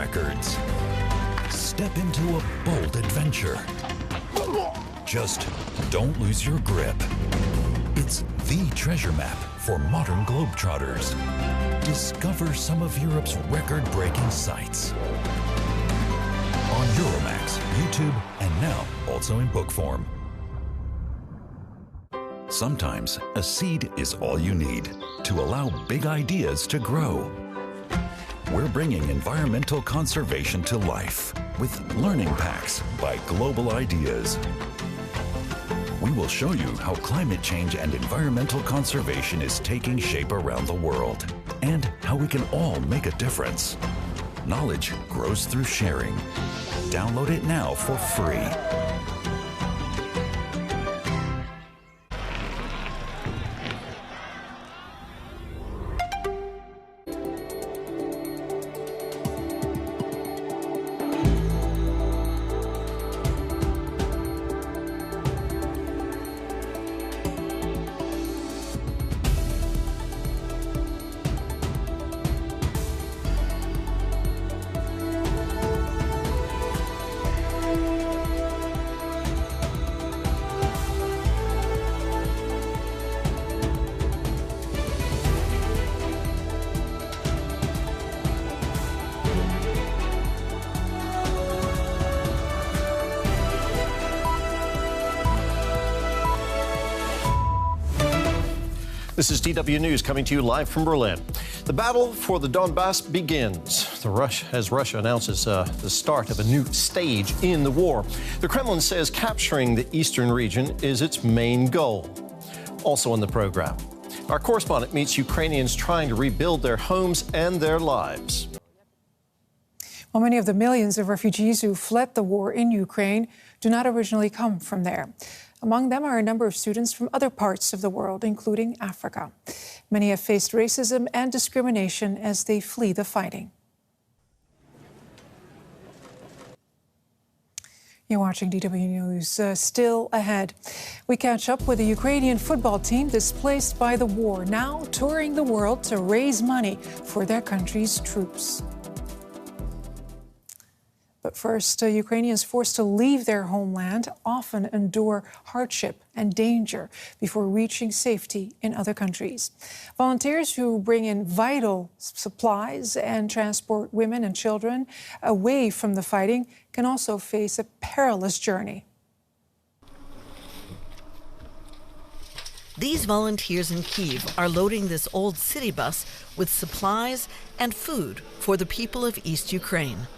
records. Step into a bold adventure. Just don't lose your grip. It's the treasure map for modern globetrotters. Discover some of Europe's record-breaking sites. On Euromax, YouTube, and now also in book form. Sometimes a seed is all you need to allow big ideas to grow. We're bringing environmental conservation to life with learning packs by Global Ideas. We will show you how climate change and environmental conservation is taking shape around the world and how we can all make a difference. Knowledge grows through sharing. Download it now for free. This is DW News coming to you live from Berlin. The battle for the Donbass begins as Russia announces the start of a new stage in the war. The Kremlin says capturing the eastern region is its main goal. Also on the program, our correspondent meets Ukrainians trying to rebuild their homes and their lives. Well, many of the millions of refugees who fled the war in Ukraine do not originally come from there. Among them are a number of students from other parts of the world, including Africa. Many have faced racism and discrimination as they flee the fighting. You're watching DW News. Still ahead, we catch up with the Ukrainian football team displaced by the war, now touring the world to raise money for their country's troops. But first, Ukrainians forced to leave their homeland often endure hardship and danger before reaching safety in other countries. Volunteers who bring in vital supplies and transport women and children away from the fighting can also face a perilous journey. These volunteers in Kyiv are loading this old city bus with supplies and food for the people of East Ukraine.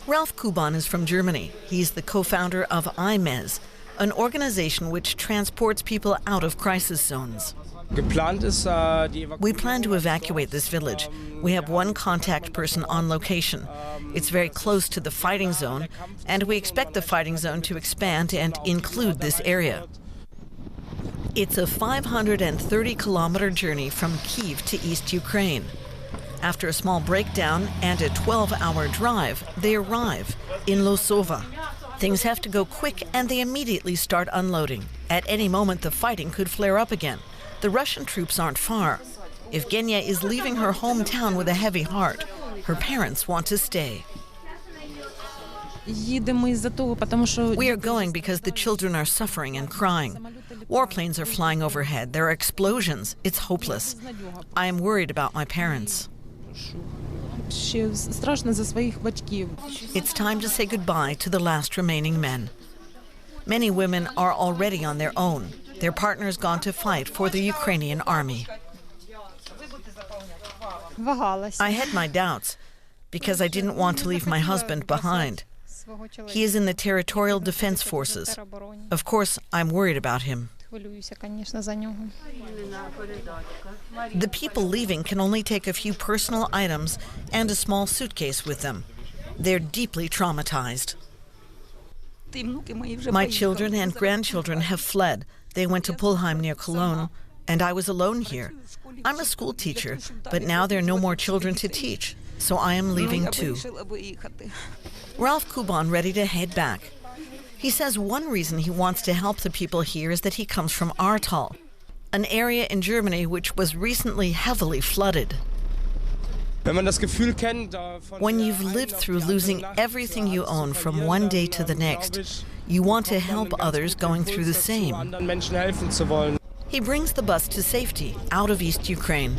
Ralph Kuban is from Germany. He's the co-founder of IMEZ, an organization which transports people out of crisis zones. We plan to evacuate this village. We have one contact person on location. It's very close to the fighting zone, and we expect the fighting zone to expand and include this area. It's a 530-kilometer journey from Kyiv to East Ukraine. After a small breakdown and a 12-hour drive, they arrive in Losova. Things have to go quick, and they immediately start unloading. At any moment, the fighting could flare up again. The Russian troops aren't far. Evgenia is leaving her hometown with a heavy heart. Her parents want to stay. We are going because the children are suffering and crying. Warplanes are flying overhead. There are explosions. It's hopeless. I am worried about my parents. It's time to say goodbye to the last remaining men. Many women are already on their own. Their partners gone to fight for the Ukrainian army. I had my doubts because I didn't want to leave my husband behind. He is in the Territorial Defense Forces. Of course, I'm worried about him. The people leaving can only take a few personal items and a small suitcase with them. They're deeply traumatized. My children and grandchildren have fled. They went to Pulheim near Cologne, and I was alone here. I'm a school teacher, but now there are no more children to teach, so I am leaving too. Ralph Kuban ready to head back. He says one reason he wants to help the people here is that he comes from Ahrtal, an area in Germany which was recently heavily flooded. When you've lived through losing everything you own from one day to the next, you want to help others going through the same. He brings the bus to safety out of East Ukraine.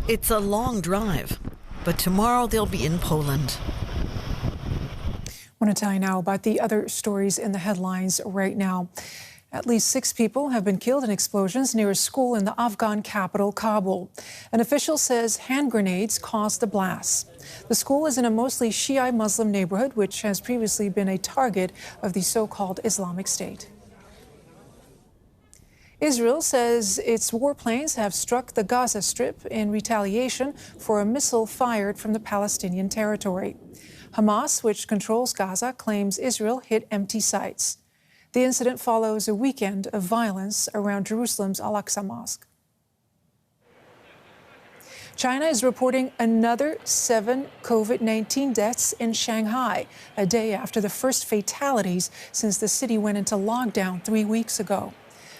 It's a long drive, but tomorrow they'll be in Poland. I want to tell you now about the other stories in the headlines right now. At least 6 people have been killed in explosions near a school in the Afghan capital, Kabul. An official says hand grenades caused the blasts. The school is in a mostly Shiite Muslim neighborhood, which has previously been a target of the so-called Islamic State. Israel says its warplanes have struck the Gaza Strip in retaliation for a missile fired from the Palestinian territory. Hamas, which controls Gaza, claims Israel hit empty sites. The incident follows a weekend of violence around Jerusalem's Al-Aqsa Mosque. China is reporting another 7 COVID-19 deaths in Shanghai, a day after the first fatalities since the city went into lockdown 3 weeks ago.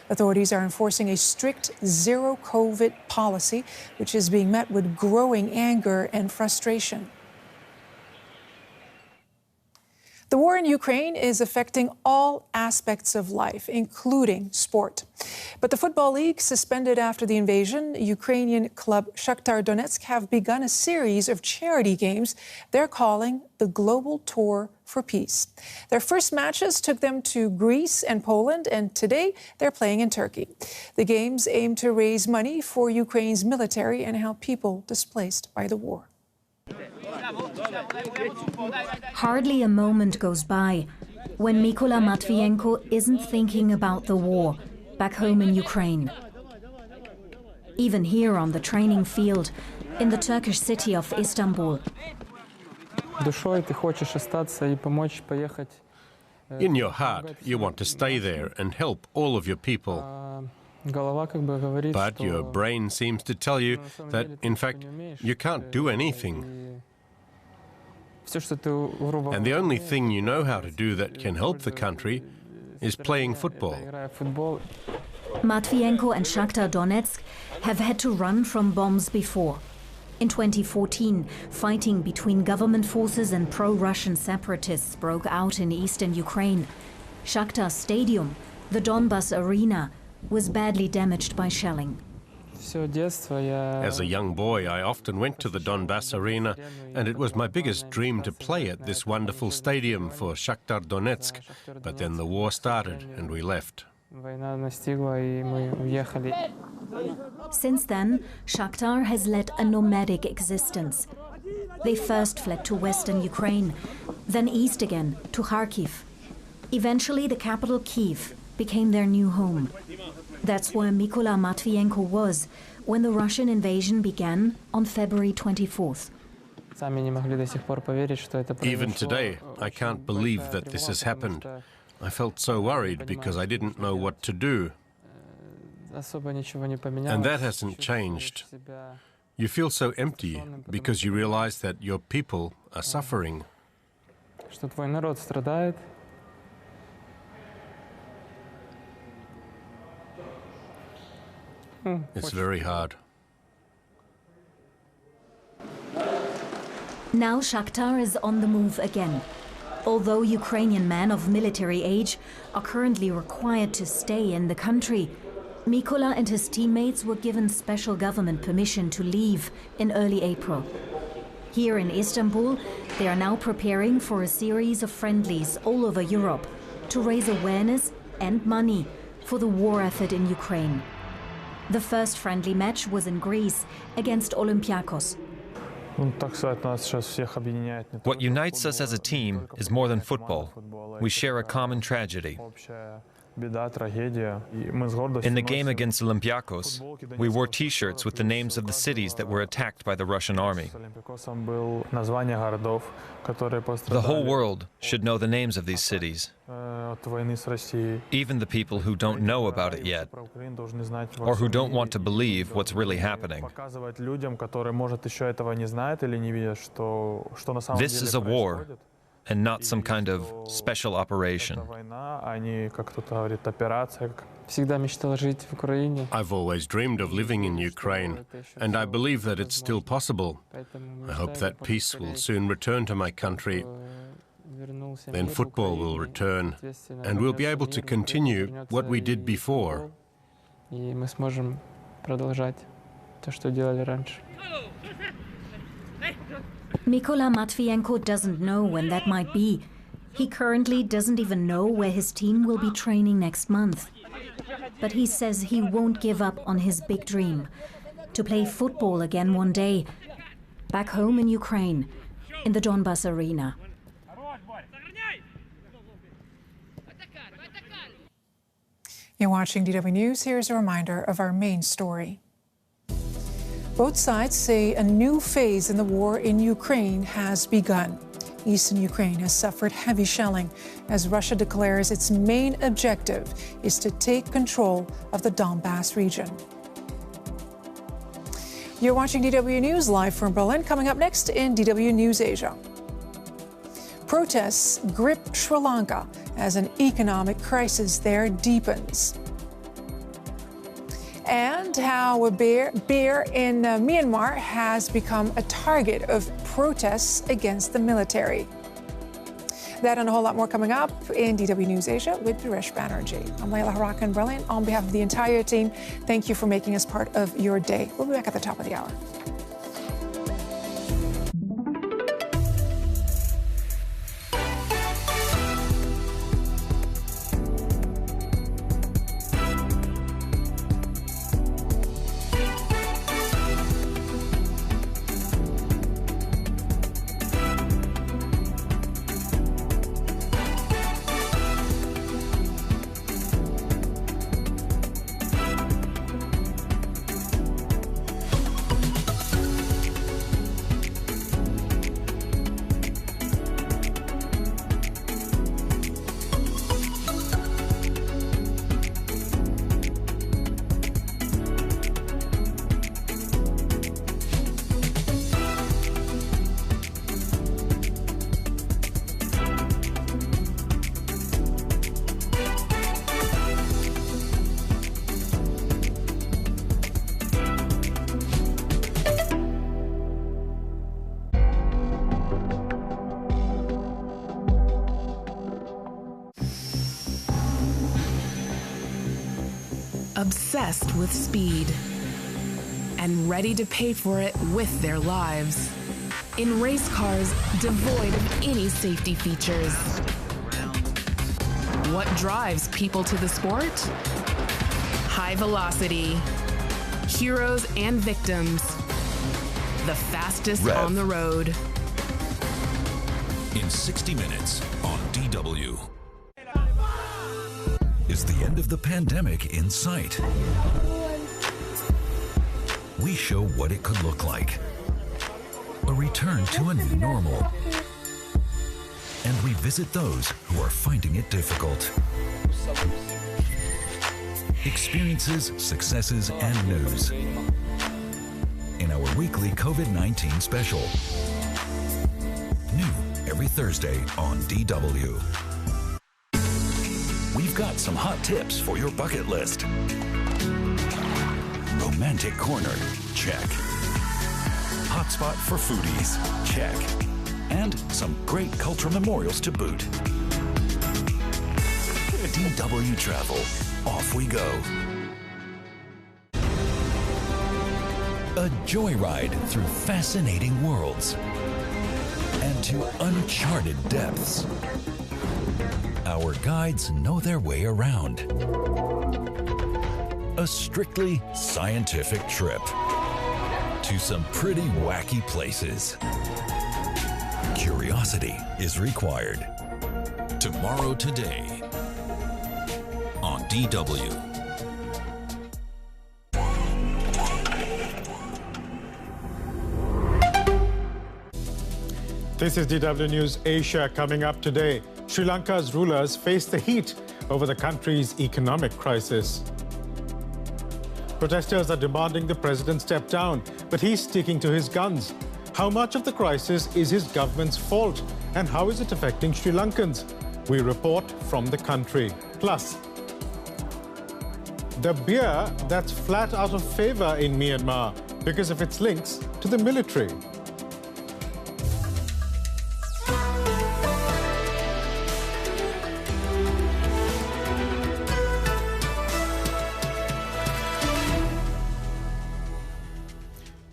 Authorities are enforcing a strict zero-COVID policy, which is being met with growing anger and frustration. The war in Ukraine is affecting all aspects of life, including sport. But the Football League, suspended after the invasion, Ukrainian club Shakhtar Donetsk have begun a series of charity games they're calling the Global Tour for Peace. Their first matches took them to Greece and Poland, and today they're playing in Turkey. The games aim to raise money for Ukraine's military and help people displaced by the war. Hardly a moment goes by when Mykola Matvienko isn't thinking about the war back home in Ukraine. Even here on the training field in the Turkish city of Istanbul. In your heart, you want to stay there and help all of your people. But your brain seems to tell you that, in fact, you can't do anything. And the only thing you know how to do that can help the country is playing football. Matvienko and Shakhtar Donetsk have had to run from bombs before. In 2014, fighting between government forces and pro-Russian separatists broke out in eastern Ukraine. Shakhtar's stadium, the Donbas Arena, was badly damaged by shelling. As a young boy, I often went to the Donbas Arena, and it was my biggest dream to play at this wonderful stadium for Shakhtar Donetsk. But then the war started, and we left. Since then, Shakhtar has led a nomadic existence. They first fled to western Ukraine, then east again to Kharkiv. Eventually, the capital Kyiv became their new home. That's where Mykola Matvienko was when the Russian invasion began on February 24th. Even today, I can't believe that this has happened. I felt so worried because I didn't know what to do. And that hasn't changed. You feel so empty because you realize that your people are suffering. It's very hard. Now Shakhtar is on the move again. Although Ukrainian men of military age are currently required to stay in the country, Mykola and his teammates were given special government permission to leave in early April. Here in Istanbul, they are now preparing for a series of friendlies all over Europe to raise awareness and money for the war effort in Ukraine. The first friendly match was in Greece against Olympiakos. What unites us as a team is more than football. We share a common tragedy. In the game against Olympiakos, we wore T-shirts with the names of the cities that were attacked by the Russian army. The whole world should know the names of these cities. Even the people who don't know about it yet, or who don't want to believe what's really happening. This is a war, and not some kind of special operation. I've always dreamed of living in Ukraine, and I believe that it's still possible. I hope that peace will soon return to my country. Then football will return, and we'll be able to continue what we did before. Mykola Matvienko doesn't know when that might be. He currently doesn't even know where his team will be training next month. But he says he won't give up on his big dream, to play football again one day, back home in Ukraine, in the Donbas arena. You're watching DW News. Here's a reminder of our main story. Both sides say a new phase in the war in Ukraine has begun. Eastern Ukraine has suffered heavy shelling as Russia declares its main objective is to take control of the Donbas region. You're watching DW News live from Berlin. Coming up next in DW News Asia. Protests grip Sri Lanka as an economic crisis there deepens. And how a bear in Myanmar has become a target of protests against the military. That and a whole lot more coming up in DW News Asia with Paresh Banerjee. I'm Layla Haraka in Berlin. On behalf of the entire team, thank you for making us part of your day. We'll be back at the top of the hour. Obsessed with speed and ready to pay for it with their lives. In race cars devoid of any safety features. What drives people to the sport? High velocity, heroes and victims, the fastest Rev. on the road. In 60 minutes on DW. Is the end of the pandemic in sight? We show what it could look like. A return to a new normal. And we visit those who are finding it difficult. Experiences, successes, and news. In our weekly COVID-19 special. New every Thursday on DW. We've got some hot tips for your bucket list. Romantic corner, check. Hotspot for foodies, check. And some great cultural memorials to boot. DW Travel, off we go. A joyride through fascinating worlds and to uncharted depths. Our guides know their way around. A strictly scientific trip to some pretty wacky places. Curiosity is required. Tomorrow Today on DW. This is DW News Asia. Coming up today, Sri Lanka's rulers face the heat over the country's economic crisis. Protesters are demanding the president step down, but he's sticking to his guns. How much of the crisis is his government's fault, and how is it affecting Sri Lankans? We report from the country. Plus, The beer that's flat out of favor in Myanmar because of its links to the military.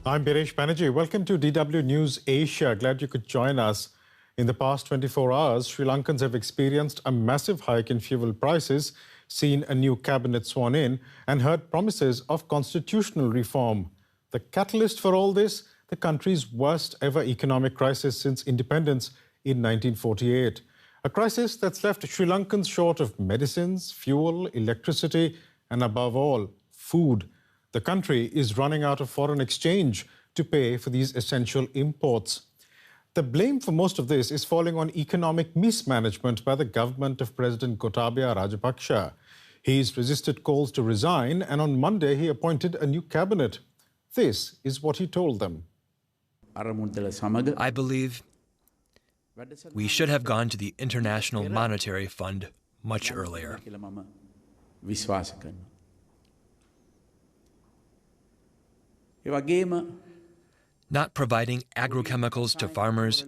I'm Biresh Banerjee. Welcome to DW News Asia. Glad you could join us. In the past 24 hours, Sri Lankans have experienced a massive hike in fuel prices, seen a new cabinet sworn in, and heard promises of constitutional reform. The catalyst for all this, the country's worst ever economic crisis since independence in 1948. A crisis that's left Sri Lankans short of medicines, fuel, electricity, and above all, food. The country is running out of foreign exchange to pay for these essential imports. The blame for most of this is falling on economic mismanagement by the government of President Gotabaya Rajapaksa. He's resisted calls to resign, and on Monday he appointed a new cabinet. This is what he told them. I believe we should have gone to the International Monetary Fund much earlier. Not providing agrochemicals to farmers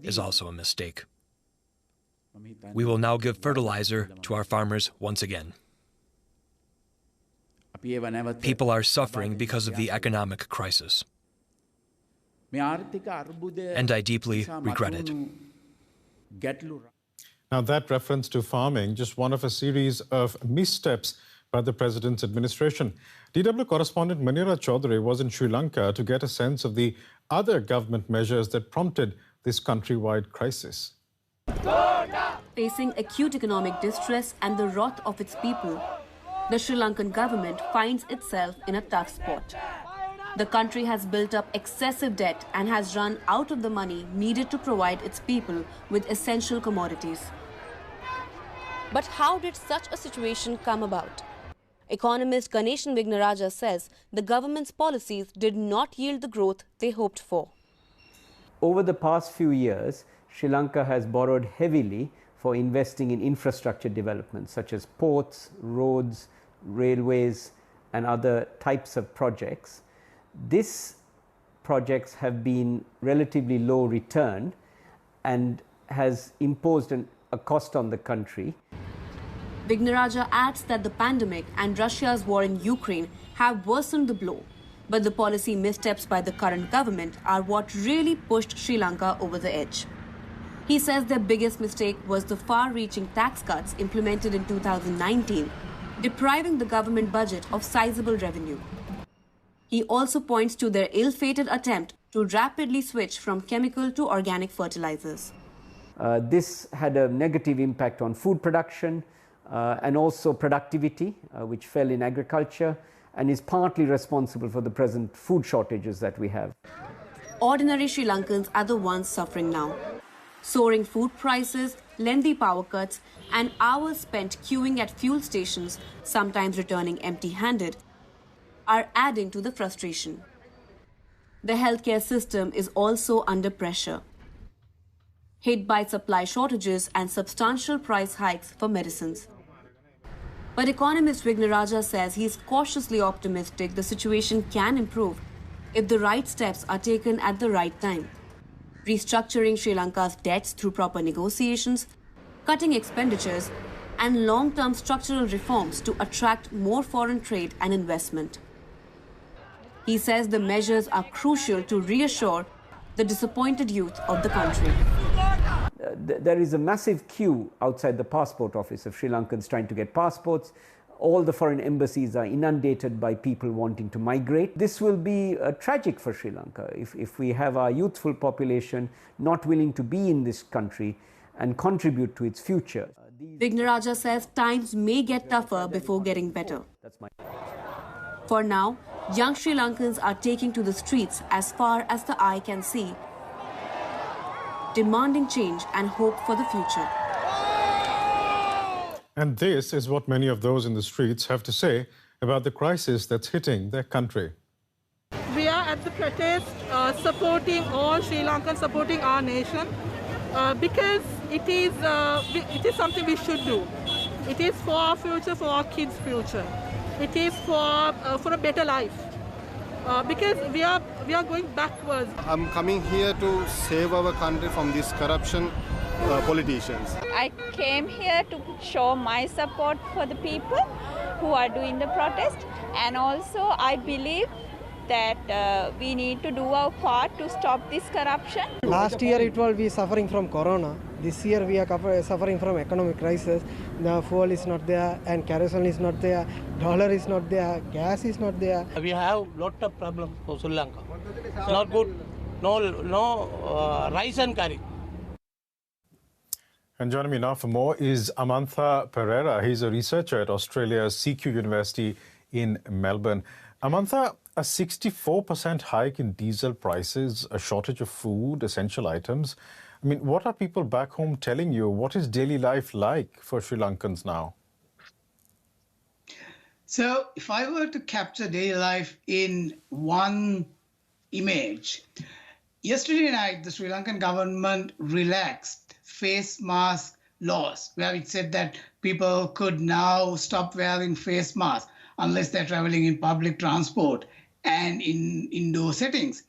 is also a mistake. We will now give fertilizer to our farmers once again. People are suffering because of the economic crisis, and I deeply regret it. Now, that reference to farming, just one of a series of missteps by the president's administration. DW correspondent Manira Chaudhary was in Sri Lanka to get a sense of the other government measures that prompted this countrywide crisis. Facing acute economic distress and the wrath of its people, the Sri Lankan government finds itself in a tough spot. The country has built up excessive debt and has run out of the money needed to provide its people with essential commodities. But how did such a situation come about? Economist Ganeshan Vignaraja says the government's policies did not yield the growth they hoped for. Over the past few years, Sri Lanka has borrowed heavily for investing in infrastructure development, such as ports, roads, railways, and other types of projects. These projects have been relatively low return and has imposed a cost on the country. Vignaraja adds that the pandemic and Russia's war in Ukraine have worsened the blow, but the policy missteps by the current government are what really pushed Sri Lanka over the edge. He says their biggest mistake was the far-reaching tax cuts implemented in 2019, depriving the government budget of sizable revenue. He also points to their ill-fated attempt to rapidly switch from chemical to organic fertilizers. This had a negative impact on food production and also productivity, which fell in agriculture, and is partly responsible for the present food shortages that we have. Ordinary Sri Lankans are the ones suffering now. Soaring food prices, lengthy power cuts, and hours spent queuing at fuel stations, sometimes returning empty-handed, are adding to the frustration. The healthcare system is also under pressure, hit by supply shortages and substantial price hikes for medicines. But economist Vignaraja says he is cautiously optimistic the situation can improve if the right steps are taken at the right time. Restructuring Sri Lanka's debts through proper negotiations, cutting expenditures, and long-term structural reforms to attract more foreign trade and investment. He says the measures are crucial to reassure the disappointed youth of the country. There is a massive queue outside the passport office of Sri Lankans trying to get passports. All the foreign embassies are inundated by people wanting to migrate. This will be tragic for Sri Lanka if we have our youthful population not willing to be in this country and contribute to its future. Vignaraja says times may get tougher before getting better. For now, young Sri Lankans are taking to the streets as far as the eye can see, demanding change and hope for the future. And this is what many of those in the streets have to say about the crisis that's hitting their country. We are at the protest supporting all Sri Lankans, supporting our nation, because it is something we should do. It is for our future, for our kids' future. It is for a better life. Because we are going backwards. I'm coming here to save our country from these corruption politicians. I came here to show my support for the people who are doing the protest, and also I believe that we need to do our part to stop this corruption. Last year it was we suffering from corona. This year we are suffering from economic crisis. The fuel is not there, and kerosene is not there, dollar is not there, gas is not there. We have lot of problems for Sri Lanka. It's not good. No rice and curry. And joining me now for more is Amantha Pereira. He's a researcher at Australia's CQ University in Melbourne. Amantha, a 64% hike in diesel prices, a shortage of food, essential items. I mean, what are people back home telling you? What is daily life like for Sri Lankans now? So if I were to capture daily life in one image, yesterday night, the Sri Lankan government relaxed face mask laws, where it said that people could now stop wearing face masks unless they're traveling in public transport and in indoor settings.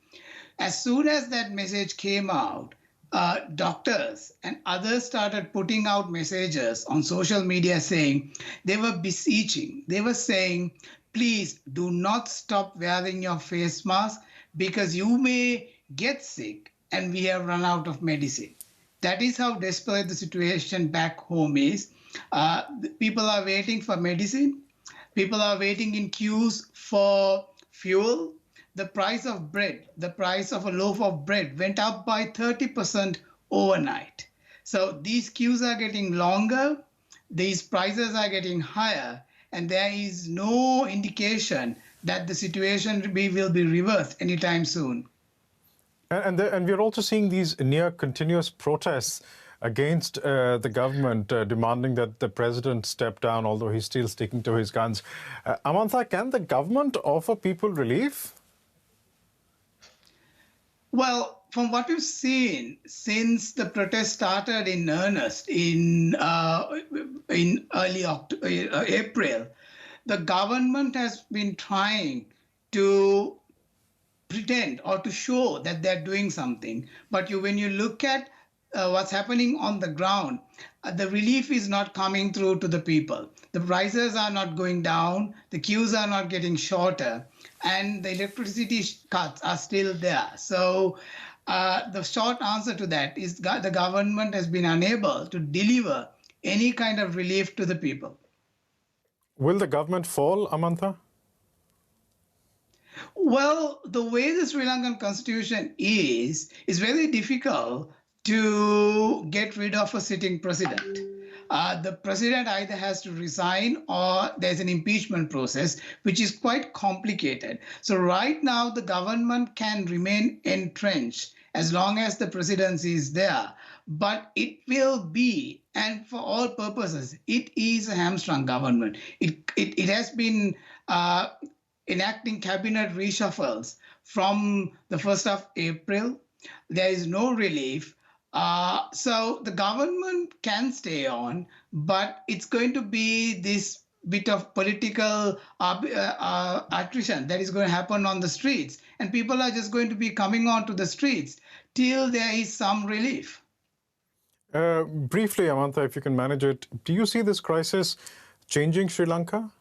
As soon as that message came out, doctors and others started putting out messages on social media saying they were beseeching. They were saying, please do not stop wearing your face mask because you may get sick and we have run out of medicine. That is how desperate the situation back home is. People are waiting for medicine. People are waiting in queues for fuel. The price of bread, the price of a loaf of bread went up by 30% overnight. So these queues are getting longer, these prices are getting higher, and there is no indication that the situation will be reversed anytime soon. And we're also seeing these near continuous protests against the government, demanding that the president step down, although he's still sticking to his guns. Amantha, can the government offer people relief? Well, from what we've seen since the protest started in earnest in early April, the government has been trying to pretend or to show that they're doing something. But when you look at what's happening on the ground, the relief is not coming through to the people. The prices are not going down, the queues are not getting shorter, and the electricity cuts are still there. So the short answer to that is the government has been unable to deliver any kind of relief to the people. Will the government fall, Amantha? Well, the way the Sri Lankan constitution is very difficult to get rid of a sitting president. The president either has to resign or there's an impeachment process, which is quite complicated. So right now, the government can remain entrenched as long as the presidency is there. But it will be, and for all purposes, it is a hamstrung government. It has been enacting cabinet reshuffles from the 1st of April. There is no relief. So the government can stay on, but it's going to be this bit of political attrition that is going to happen on the streets. And people are just going to be coming onto the streets till there is some relief. Briefly, Amantha, if you can manage it, do you see this crisis changing Sri Lanka?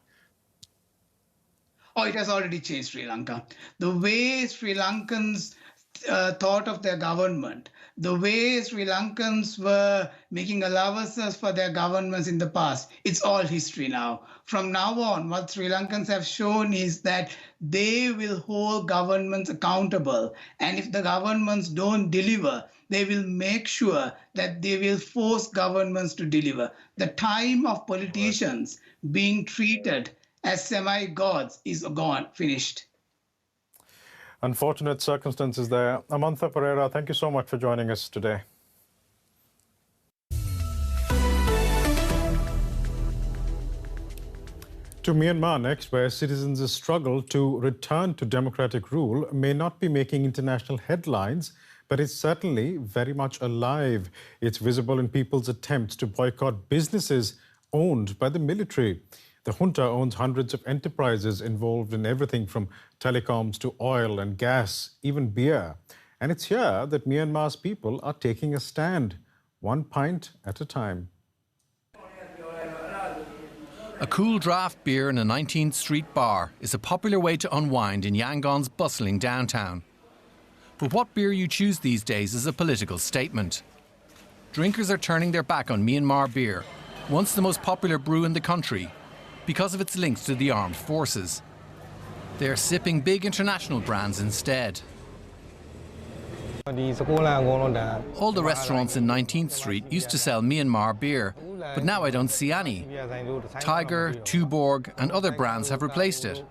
Oh, it has already changed Sri Lanka. The way Sri Lankans thought of their government, the way Sri Lankans were making allowances for their governments in the past, it's all history now. From now on, what Sri Lankans have shown is that they will hold governments accountable. And if the governments don't deliver, they will make sure that they will force governments to deliver. The time of politicians being treated as semi-gods is gone, finished. Unfortunate circumstances there. Amantha Pereira, thank you so much for joining us today. To Myanmar next, where citizens' struggle to return to democratic rule may not be making international headlines, but it's certainly very much alive. It's visible in people's attempts to boycott businesses owned by the military. The junta owns hundreds of enterprises involved in everything from telecoms to oil and gas, even beer. And it's here that Myanmar's people are taking a stand, one pint at a time. A cool draft beer in a 19th Street bar is a popular way to unwind in Yangon's bustling downtown. But what beer you choose these days is a political statement. Drinkers are turning their back on Myanmar beer, once the most popular brew in the country, because of its links to the armed forces. They are sipping big international brands instead. All the restaurants in 19th Street used to sell Myanmar beer, but now I don't see any. Tiger, Tuborg and other brands have replaced it.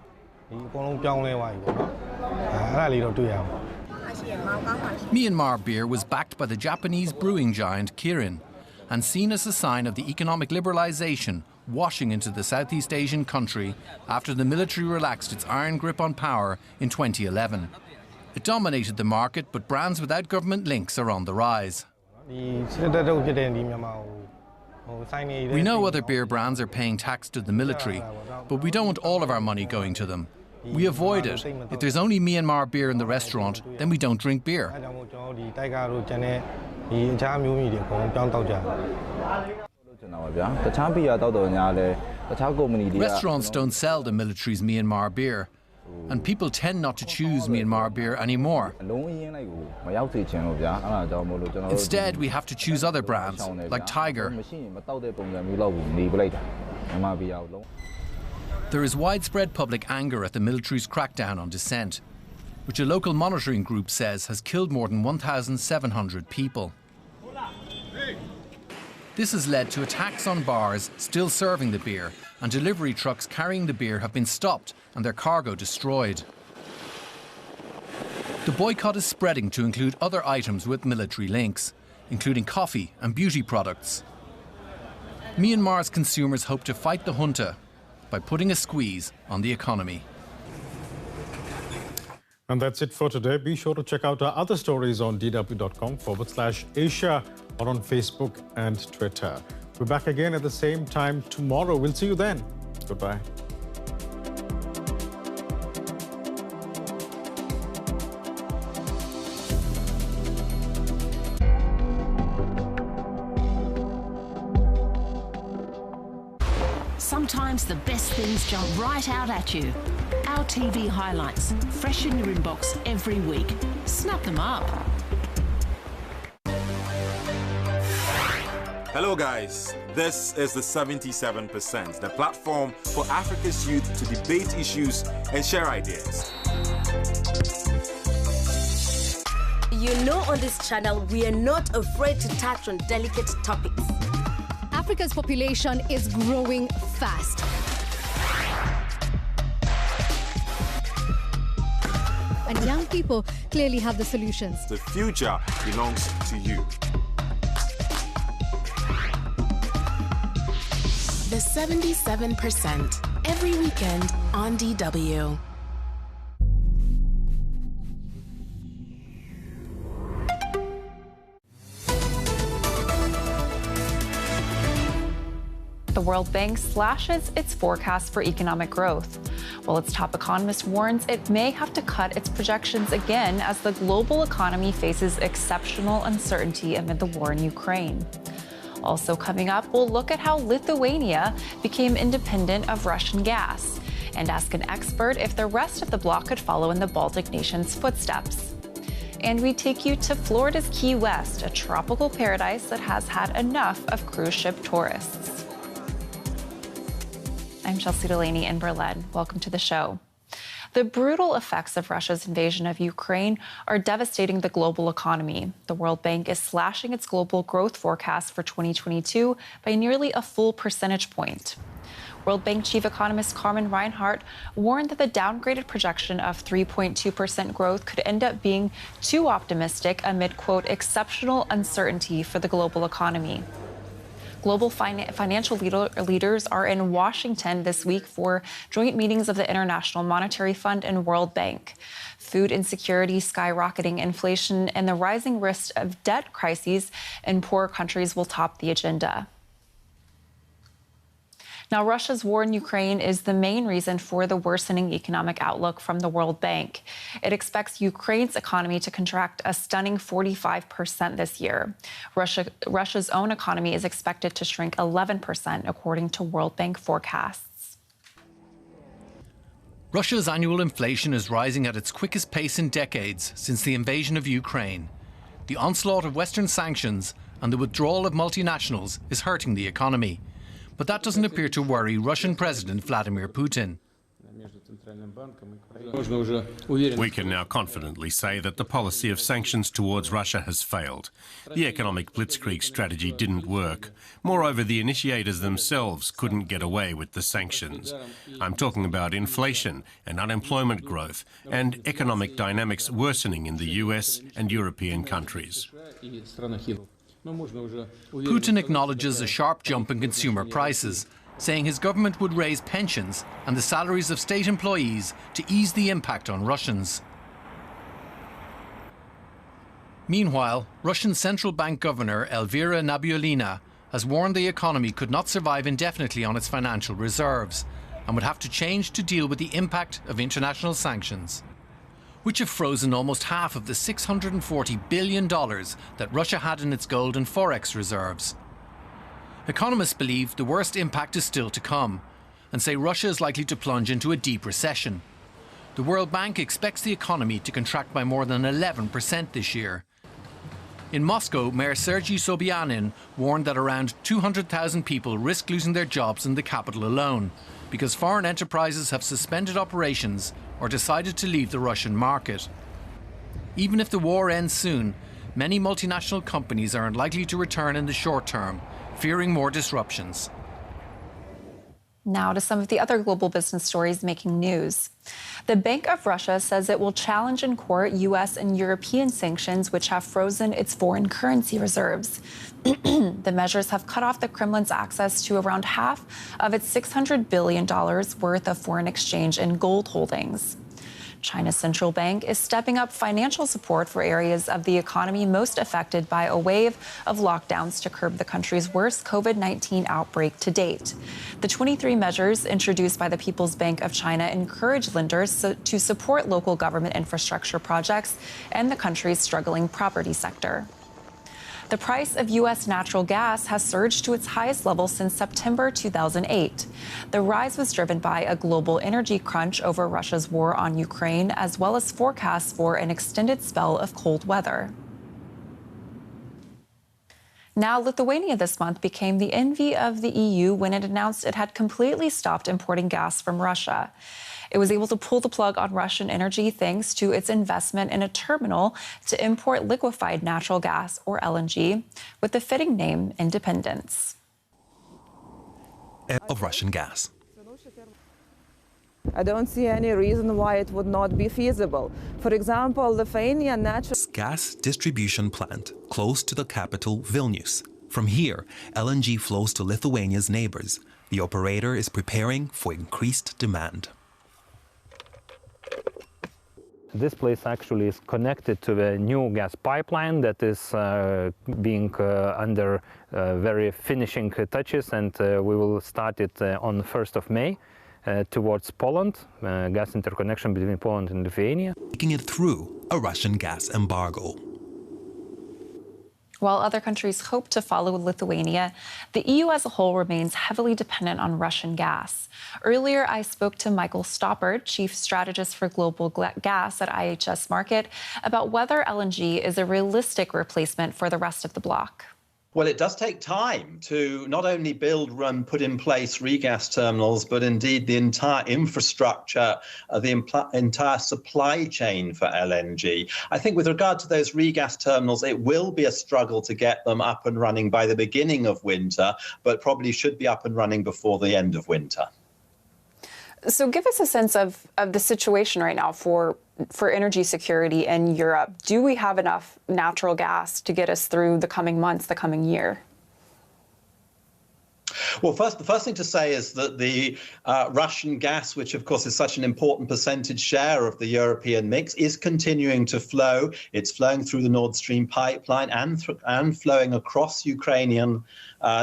Myanmar beer was backed by the Japanese brewing giant Kirin and seen as a sign of the economic liberalisation washing into the Southeast Asian country after the military relaxed its iron grip on power in 2011. It dominated the market, but brands without government links are on the rise. We know other beer brands are paying tax to the military, but we don't want all of our money going to them. We avoid it. If there's only Myanmar beer in the restaurant, then we don't drink beer. Restaurants don't sell the military's Myanmar beer, and people tend not to choose Myanmar beer anymore. Instead, we have to choose other brands, like Tiger. There is widespread public anger at the military's crackdown on dissent, which a local monitoring group says has killed more than 1,700 people. This has led to attacks on bars still serving the beer, and delivery trucks carrying the beer have been stopped and their cargo destroyed. The boycott is spreading to include other items with military links, including coffee and beauty products. Myanmar's consumers hope to fight the junta by putting a squeeze on the economy. And that's it for today. Be sure to check out our other stories on dw.com/Asia or on Facebook and Twitter. We're back again at the same time tomorrow. We'll see you then. Goodbye. Sometimes the best things jump right out at you. Our TV highlights, fresh in your inbox every week. Snap them up. Hello guys, this is the 77%, the platform for Africa's youth to debate issues and share ideas. You know, on this channel, we are not afraid to touch on delicate topics. Africa's population is growing fast. And young people clearly have the solutions. The future belongs to you. The 77%, every weekend on DW. The World Bank slashes its forecast for economic growth, while its top economist warns it may have to cut its projections again as the global economy faces exceptional uncertainty amid the war in Ukraine. Also coming up, we'll look at how Lithuania became independent of Russian gas and ask an expert if the rest of the bloc could follow in the Baltic nations' footsteps. And we take you to Florida's Key West, a tropical paradise that has had enough of cruise ship tourists. I'm Chelsea Delaney in Berlin. Welcome to the show. The brutal effects of Russia's invasion of Ukraine are devastating the global economy. The World Bank is slashing its global growth forecast for 2022 by nearly a full percentage point. World Bank chief economist Carmen Reinhart warned that the downgraded projection of 3.2% growth could end up being too optimistic amid, quote, exceptional uncertainty for the global economy. Global financial leaders are in Washington this week for joint meetings of the International Monetary Fund and World Bank. Food insecurity, skyrocketing inflation, and the rising risk of debt crises in poorer countries will top the agenda. Now, Russia's war in Ukraine is the main reason for the worsening economic outlook from the World Bank. It expects Ukraine's economy to contract a stunning 45% this year. Russia's own economy is expected to shrink 11%, according to World Bank forecasts. Russia's annual inflation is rising at its quickest pace in decades since the invasion of Ukraine. The onslaught of Western sanctions and the withdrawal of multinationals is hurting the economy. But that doesn't appear to worry Russian President Vladimir Putin. We can now confidently say that the policy of sanctions towards Russia has failed. The economic blitzkrieg strategy didn't work. Moreover, the initiators themselves couldn't get away with the sanctions. I'm talking about inflation and unemployment growth and economic dynamics worsening in the US and European countries. Putin acknowledges a sharp jump in consumer prices, saying his government would raise pensions and the salaries of state employees to ease the impact on Russians. Meanwhile, Russian Central Bank Governor Elvira Nabiullina has warned the economy could not survive indefinitely on its financial reserves and would have to change to deal with the impact of international sanctions, which have frozen almost half of the $640 billion that Russia had in its gold and forex reserves. Economists believe the worst impact is still to come and say Russia is likely to plunge into a deep recession. The World Bank expects the economy to contract by more than 11% this year. In Moscow, Mayor Sergei Sobyanin warned that around 200,000 people risk losing their jobs in the capital alone because foreign enterprises have suspended operations or decided to leave the Russian market. Even if the war ends soon, many multinational companies are unlikely to return in the short term, fearing more disruptions. Now to some of the other global business stories making news. The Bank of Russia says it will challenge in court U.S. and European sanctions which have frozen its foreign currency reserves. The measures have cut off the Kremlin's access to around half of its $600 billion worth of foreign exchange and gold holdings. China's central bank is stepping up financial support for areas of the economy most affected by a wave of lockdowns to curb the country's worst COVID-19 outbreak to date. The 23 measures introduced by the People's Bank of China encourage lenders to support local government infrastructure projects and the country's struggling property sector. The price of U.S. natural gas has surged to its highest level since September 2008. The rise was driven by a global energy crunch over Russia's war on Ukraine, as well as forecasts for an extended spell of cold weather. Now, Lithuania this month became the envy of the EU when it announced it had completely stopped importing gas from Russia. It was able to pull the plug on Russian energy thanks to its investment in a terminal to import liquefied natural gas, or LNG, with the fitting name Independence. Of Russian gas. I don't see any reason why it would not be feasible. For example, Lithuania natural gas distribution plant close to the capital, Vilnius. From here, LNG flows to Lithuania's neighbors. The operator is preparing for increased demand. This place actually is connected to the new gas pipeline that is being under very finishing touches, and we will start it on the 1st of May towards Poland, gas interconnection between Poland and Lithuania. Taking it through a Russian gas embargo. While other countries hope to follow Lithuania, the EU as a whole remains heavily dependent on Russian gas. Earlier, I spoke to Michael Stoppard, Chief Strategist for Global Gas at IHS Markit, about whether LNG is a realistic replacement for the rest of the bloc. Well, it does take time to not only build and put in place regas terminals, but indeed the entire infrastructure, the entire supply chain for LNG. I think with regard to those regas terminals, it will be a struggle to get them up and running by the beginning of winter, but probably should be up and running before the end of winter. So give us a sense of the situation right now for energy security in Europe. Do we have enough natural gas to get us through the coming months, the coming year? Well, the first thing to say is that the Russian gas, which of course is such an important percentage share of the European mix, is continuing to flow. It's flowing through the Nord Stream pipeline and flowing across Ukrainian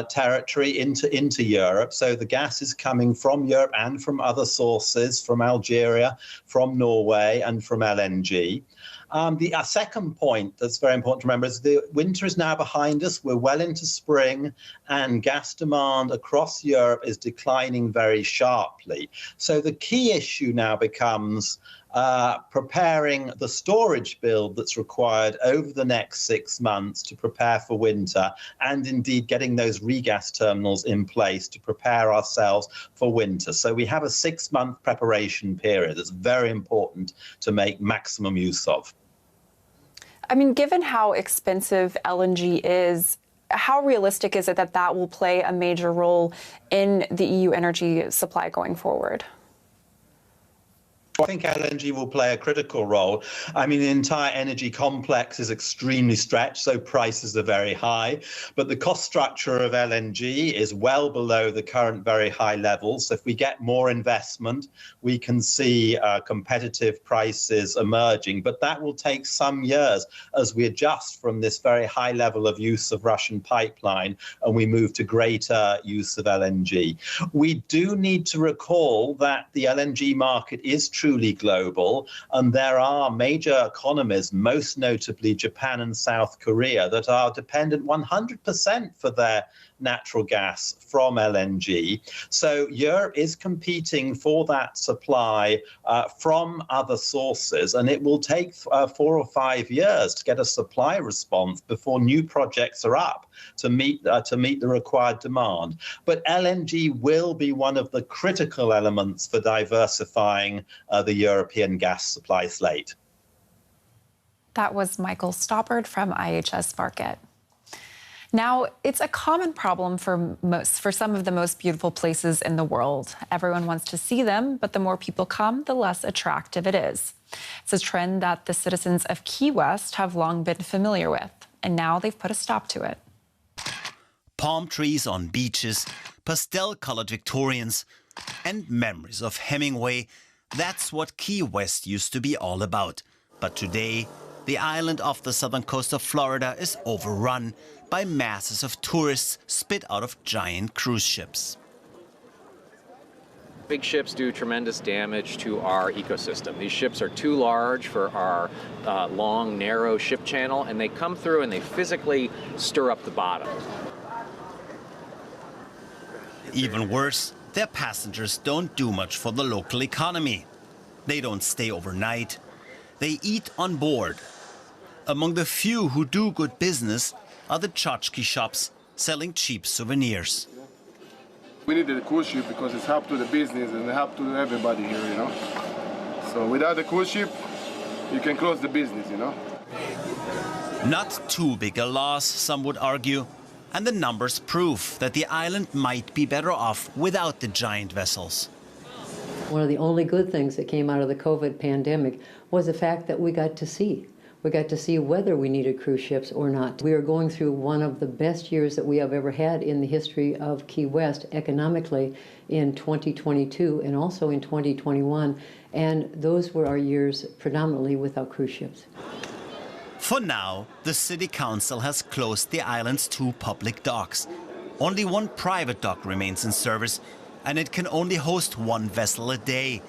territory into Europe. So the gas is coming from Europe and from other sources, from Algeria, from Norway, and from LNG. The second point that's very important to remember is the winter is now behind us. We're well into spring, and gas demand across Europe is declining very sharply. So the key issue now becomes preparing the storage build that's required over the next 6 months to prepare for winter, and indeed getting those regas terminals in place to prepare ourselves for winter. So we have a 6-month preparation period that's very important to make maximum use of. I mean, given how expensive LNG is, how realistic is it that that will play a major role in the EU energy supply going forward? I think LNG will play a critical role. I mean, the entire energy complex is extremely stretched, so prices are very high. But the cost structure of LNG is well below the current very high levels. So if we get more investment, we can see competitive prices emerging. But that will take some years as we adjust from this very high level of use of Russian pipeline and we move to greater use of LNG. We do need to recall that the LNG market is truly global, and there are major economies, most notably Japan and South Korea, that are dependent 100% for their natural gas from LNG. So Europe is competing for that supply from other sources, and it will take 4 or 5 years to get a supply response before new projects are up to meet the required demand. But LNG will be one of the critical elements for diversifying the European gas supply slate. That was Michael Stoppard from IHS Markit. Now, it's a common problem for some of the most beautiful places in the world. Everyone wants to see them, but the more people come, the less attractive it is. It's a trend that the citizens of Key West have long been familiar with, and now they've put a stop to it. Palm trees on beaches, pastel-colored Victorians, and memories of Hemingway. That's what Key West used to be all about. But today, the island off the southern coast of Florida is overrun by masses of tourists spit out of giant cruise ships. Big ships do tremendous damage to our ecosystem. These ships are too large for our long, narrow ship channel, and they come through and they physically stir up the bottom. Even worse, their passengers don't do much for the local economy. They don't stay overnight. They eat on board. Among the few who do good business are the tchotchke shops selling cheap souvenirs. We needed a cruise ship because it's help to the business and help to everybody here, you know. So without a cruise ship, you can close the business, you know. Not too big a loss, some would argue, and the numbers prove that the island might be better off without the giant vessels. One of the only good things that came out of the COVID pandemic was the fact that we got to see. We got to see whether we needed cruise ships or not. We are going through one of the best years that we have ever had in the history of Key West economically in 2022 and also in 2021. And those were our years predominantly without cruise ships. For now, the city council has closed the island's 2 public docks. Only 1 private dock remains in service, and it can only host 1 vessel a day.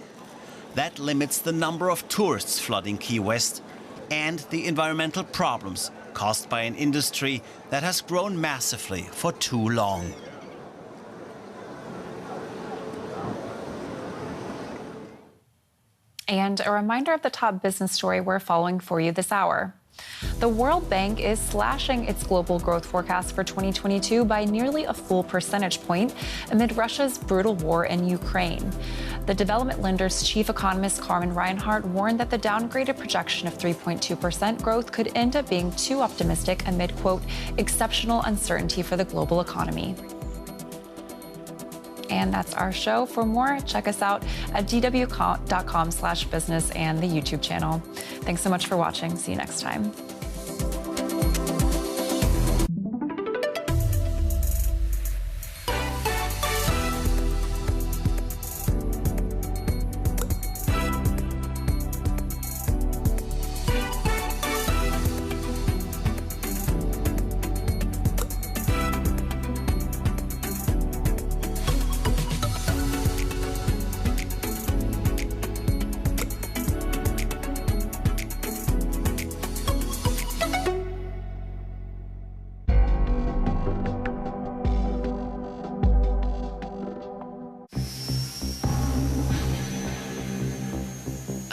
That limits the number of tourists flooding Key West and the environmental problems caused by an industry that has grown massively for too long. And a reminder of the top business story we're following for you this hour. The World Bank is slashing its global growth forecast for 2022 by nearly a full percentage point amid Russia's brutal war in Ukraine. The development lender's chief economist Carmen Reinhardt warned that the downgraded projection of 3.2% growth could end up being too optimistic amid, quote, exceptional uncertainty for the global economy. And that's our show. For more, check us out at dw.com/business and the YouTube channel. Thanks so much for watching. See you next time.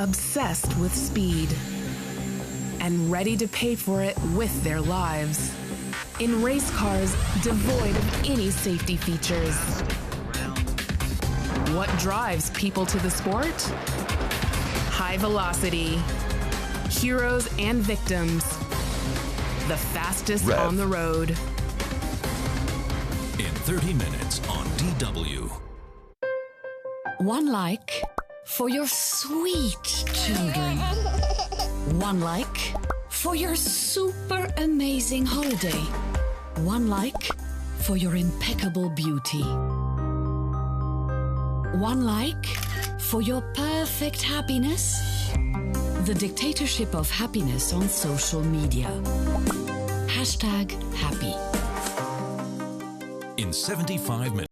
obsessed with speed, and ready to pay for it with their lives. In race cars devoid of any safety features. What drives people to the sport? High velocity. Heroes and victims. The fastest Rev. on the road. In 30 minutes on DW. One like for your sweet children. One like for your super amazing holiday. One like for your impeccable beauty. One like for your perfect happiness. The dictatorship of happiness on social media. #happy. In 75 minutes.